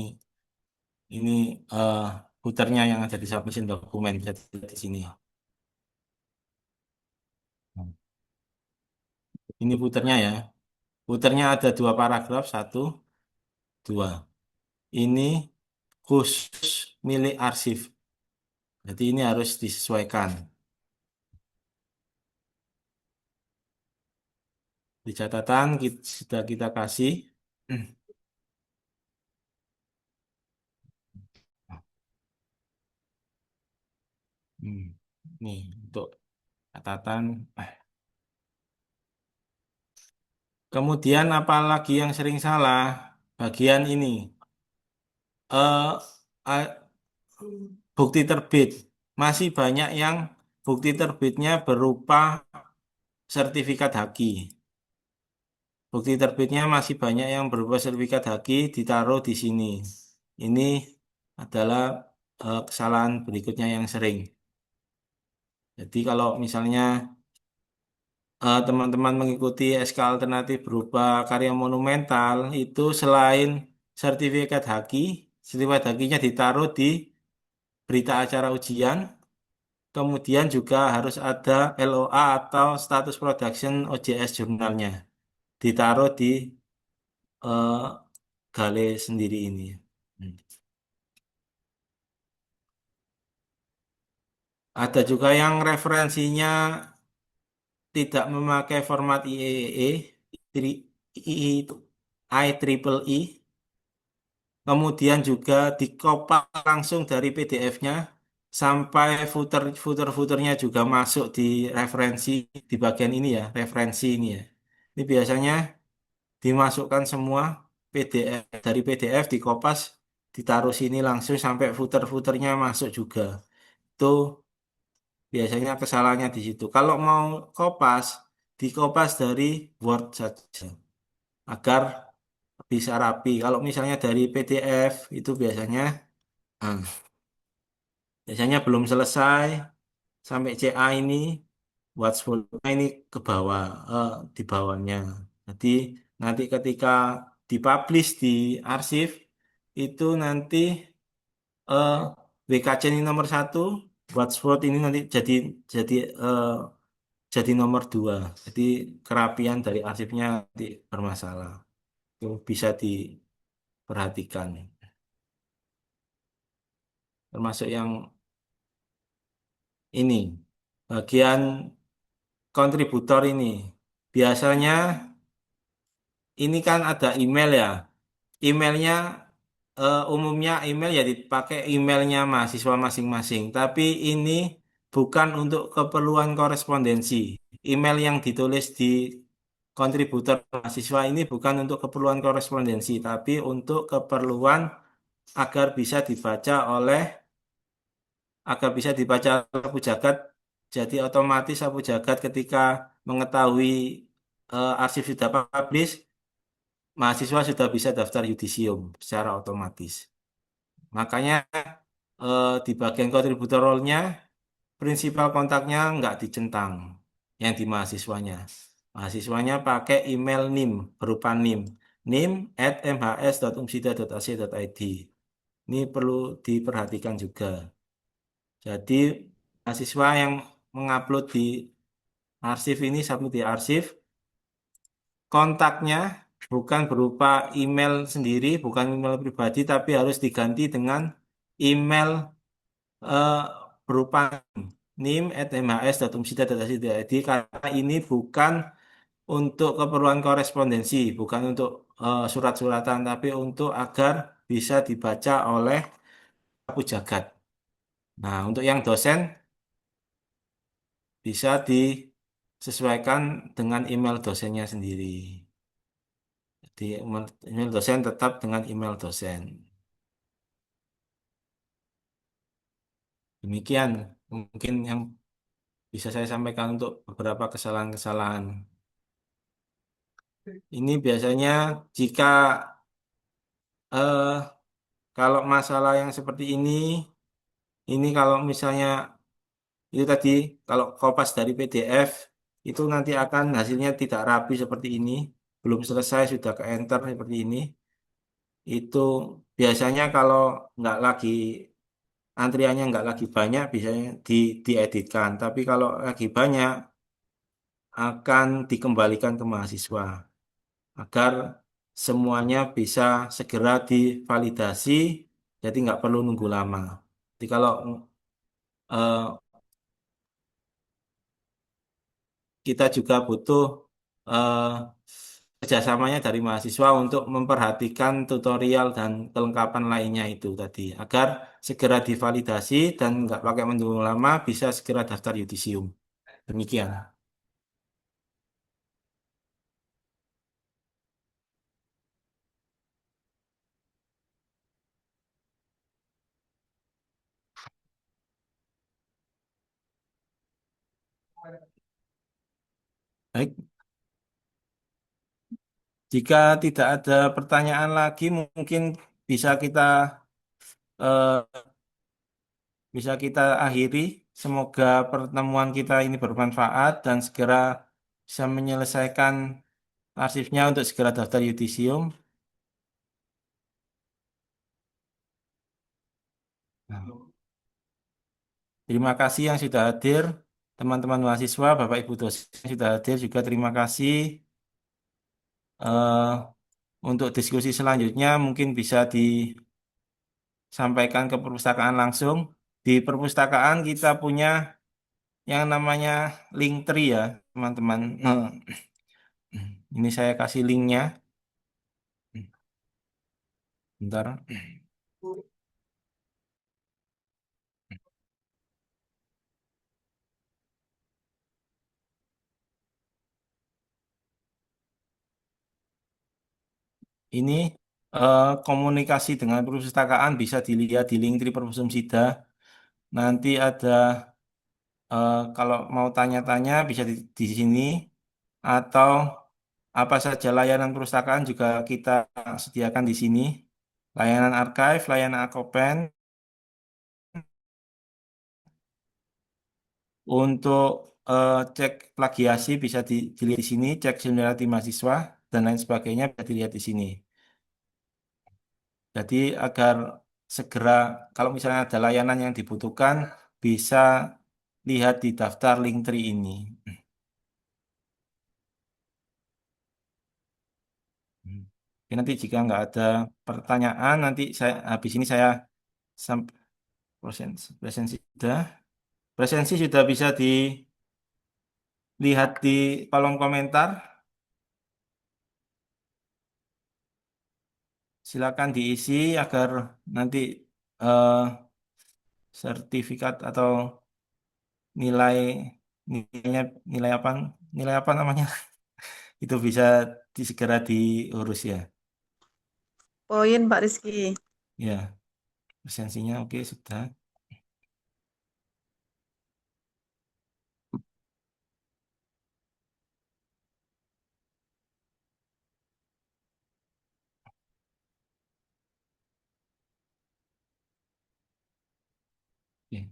ini eh, footernya yang ada di submission dokumen bisa dilihat di sini. Ini footernya ya. Footernya ada dua paragraf, satu, dua. Ini khusus milik arsip. Jadi ini harus disesuaikan. Di catatan sudah kita kasih. Hmm, Nih untuk catatan. Kemudian apalagi yang sering salah? Bagian ini. Eh, a- Bukti terbit. Masih banyak yang bukti terbitnya berupa sertifikat Haki. Bukti terbitnya masih banyak yang berupa sertifikat Haki ditaruh di sini. Ini adalah kesalahan berikutnya yang sering. Jadi kalau misalnya teman-teman mengikuti SK alternatif berupa karya monumental, itu selain sertifikat Hakinya ditaruh di berita acara ujian, kemudian juga harus ada LOA atau status production OJS jurnalnya, ditaruh di eh, Gale sendiri ini. Hmm. Ada juga yang referensinya tidak memakai format IEEE, IEEE, kemudian juga dikopak langsung dari PDF-nya sampai footer-footernya juga masuk di referensi di bagian ini ya, referensi ini ya. Ini biasanya dimasukkan semua PDF dari PDF dikopas, ditaruh sini langsung sampai footer-footernya masuk juga. Itu biasanya kesalahannya di situ. Kalau mau kopas, dikopas dari Word saja agar bisa rapi. Kalau misalnya dari PDF itu ah, biasanya belum selesai sampai CA ini buat sebelumnya ini ke bawah di bawahnya. Jadi nanti ketika dipublish di arsip itu nanti eh, WKC ini nomor 1, Wadsworth ini nanti jadi eh, jadi nomor 2. Jadi kerapian dari arsipnya nanti bermasalah. Itu bisa diperhatikan. Termasuk yang ini bagian kontributor ini. Biasanya ini kan ada email ya. Emailnya umumnya email ya dipakai emailnya mahasiswa masing-masing. Tapi ini bukan untuk keperluan korespondensi. Email yang ditulis di kontributor mahasiswa ini bukan untuk keperluan korespondensi, tapi untuk keperluan agar bisa dibaca oleh Sapu Jagat. Jadi otomatis Sapu Jagat ketika mengetahui arsip sudah publish, mahasiswa sudah bisa daftar yudisium secara otomatis. Makanya di bagian kontributor role-nya, prinsipal kontaknya nggak dicentang yang di mahasiswanya. Mahasiswanya pakai email NIM, berupa NIM. nim@mhs.umsida.ac.id. Ini perlu diperhatikan juga. Jadi mahasiswa yang mengupload di arsip ini, submit di arsip, kontaknya bukan berupa email sendiri, bukan email pribadi, tapi harus diganti dengan email eh, berupa nim@mhs.umsida.ac.id karena ini bukan untuk keperluan korespondensi, bukan untuk surat-suratan, tapi untuk agar bisa dibaca oleh Sapu Jagat. Nah, untuk yang dosen bisa disesuaikan dengan email dosennya sendiri. Jadi email dosen tetap dengan email dosen. Demikian mungkin yang bisa saya sampaikan untuk beberapa kesalahan-kesalahan. Ini biasanya jika eh, kalau masalah yang seperti ini kalau misalnya itu tadi kalau kopas dari PDF itu nanti akan hasilnya tidak rapi seperti ini, belum selesai sudah ke enter seperti ini. Itu biasanya kalau nggak lagi antriannya nggak lagi banyak, biasanya dieditkan. Tapi kalau lagi banyak akan dikembalikan ke mahasiswa agar semuanya bisa segera divalidasi, jadi nggak perlu nunggu lama. Jadi kalau eh, kita juga butuh eh, kerjasamanya dari mahasiswa untuk memperhatikan tutorial dan kelengkapan lainnya itu tadi, agar segera divalidasi dan nggak pakai menunggu lama, bisa segera daftar yudisium. Demikian. Baik, jika tidak ada pertanyaan lagi, mungkin bisa kita eh, bisa kita akhiri. Semoga pertemuan kita ini bermanfaat dan segera bisa menyelesaikan arsipnya untuk segera daftar yudisium. Nah, terima kasih yang sudah hadir, teman-teman mahasiswa, Bapak Ibu dosen yang sudah hadir juga terima kasih. Eh, untuk diskusi selanjutnya mungkin bisa disampaikan ke perpustakaan langsung. Di perpustakaan kita punya yang namanya link tree ya, teman-teman. Nah, ini saya kasih linknya. Bentar. Ini komunikasi dengan perpustakaan bisa dilihat di link tree Perpusum Sida. Nanti ada kalau mau tanya-tanya bisa di sini atau apa saja layanan perpustakaan juga kita sediakan di sini. Layanan archive, layanan Akopen, untuk cek plagiasi bisa dilihat di sini, cek similarity mahasiswa dan lain sebagainya bisa dilihat di sini. Jadi agar segera kalau misalnya ada layanan yang dibutuhkan bisa lihat di daftar Linktree ini. Oke, nanti jika nggak ada pertanyaan, nanti saya habis ini saya presensi sudah bisa dilihat di kolom komentar. Silakan diisi agar nanti eh, sertifikat atau nilai nilai apa namanya itu bisa segera diurus ya. Poin Pak Rizky. Ya, presensinya oke sudah. Oke.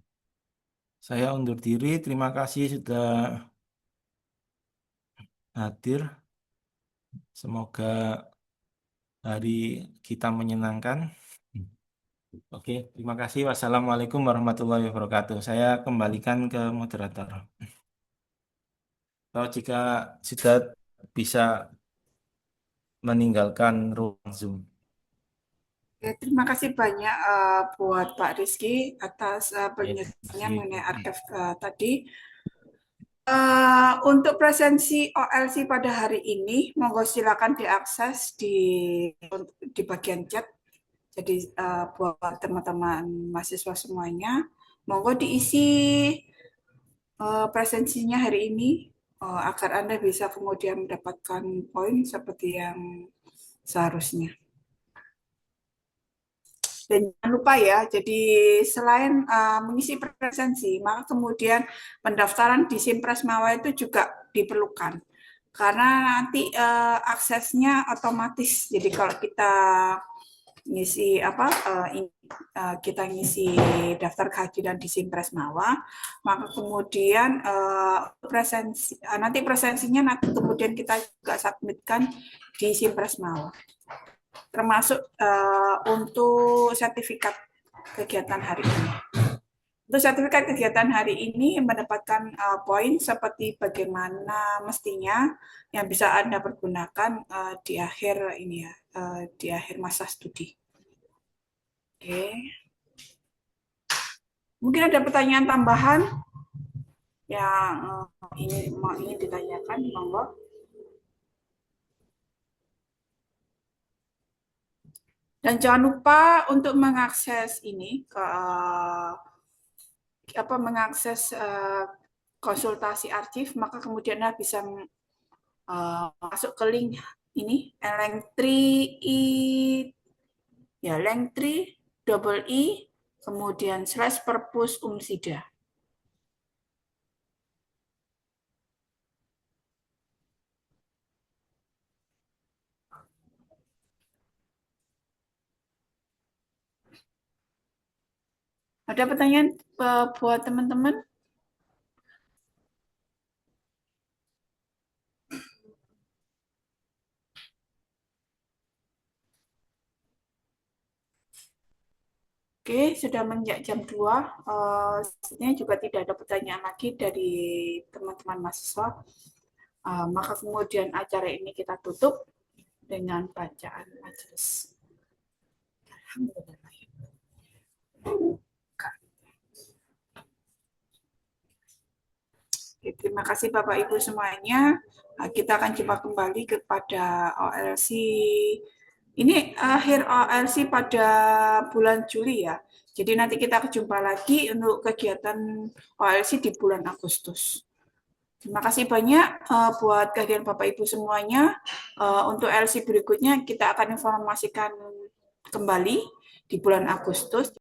Saya undur diri. Terima kasih sudah hadir. Semoga hari kita menyenangkan. Oke, terima kasih. Wassalamualaikum warahmatullahi wabarakatuh. Saya kembalikan ke moderator. Kalau jika sudah bisa meninggalkan ruang Zoom. Ya, terima kasih banyak buat Pak Rizky atas penjelasannya Oke. mengenai archive tadi. Untuk presensi OLC pada hari ini, monggo silakan diakses di bagian chat. Jadi buat teman-teman mahasiswa semuanya, monggo diisi presensinya hari ini agar Anda bisa kemudian mendapatkan poin seperti yang seharusnya. Dan jangan lupa ya, jadi selain mengisi presensi, maka kemudian pendaftaran di Simpres Mawa itu juga diperlukan. Karena nanti aksesnya otomatis. Jadi kalau kita ngisi kita ngisi daftar kehadiran di Simpres Mawa, maka kemudian nanti presensinya kemudian kita juga submitkan di Simpres Mawa, termasuk untuk sertifikat kegiatan hari ini. Untuk sertifikat kegiatan hari ini mendapatkan poin seperti bagaimana mestinya yang bisa Anda pergunakan di akhir ini ya, di akhir masa studi. Oke. Mungkin ada pertanyaan tambahan yang ingin ditanyakan, monggo. Dan jangan lupa untuk mengakses ini mengakses konsultasi arsip, maka kemudian Anda bisa masuk ke link ini Linktree kemudian /perpus umsida. Ada pertanyaan buat teman-teman? Oke, sudah menginjak jam 2. Sebenarnya juga tidak ada pertanyaan lagi dari teman-teman mahasiswa. Maka kemudian acara ini kita tutup dengan bacaan majelis. Alhamdulillah. Terima kasih Bapak Ibu semuanya. Kita akan coba kembali kepada OLC. Ini akhir OLC pada bulan Juli ya. Jadi nanti kita jumpa lagi untuk kegiatan OLC di bulan Agustus. Terima kasih banyak buat kehadiran Bapak Ibu semuanya. Untuk OLC berikutnya kita akan informasikan kembali di bulan Agustus.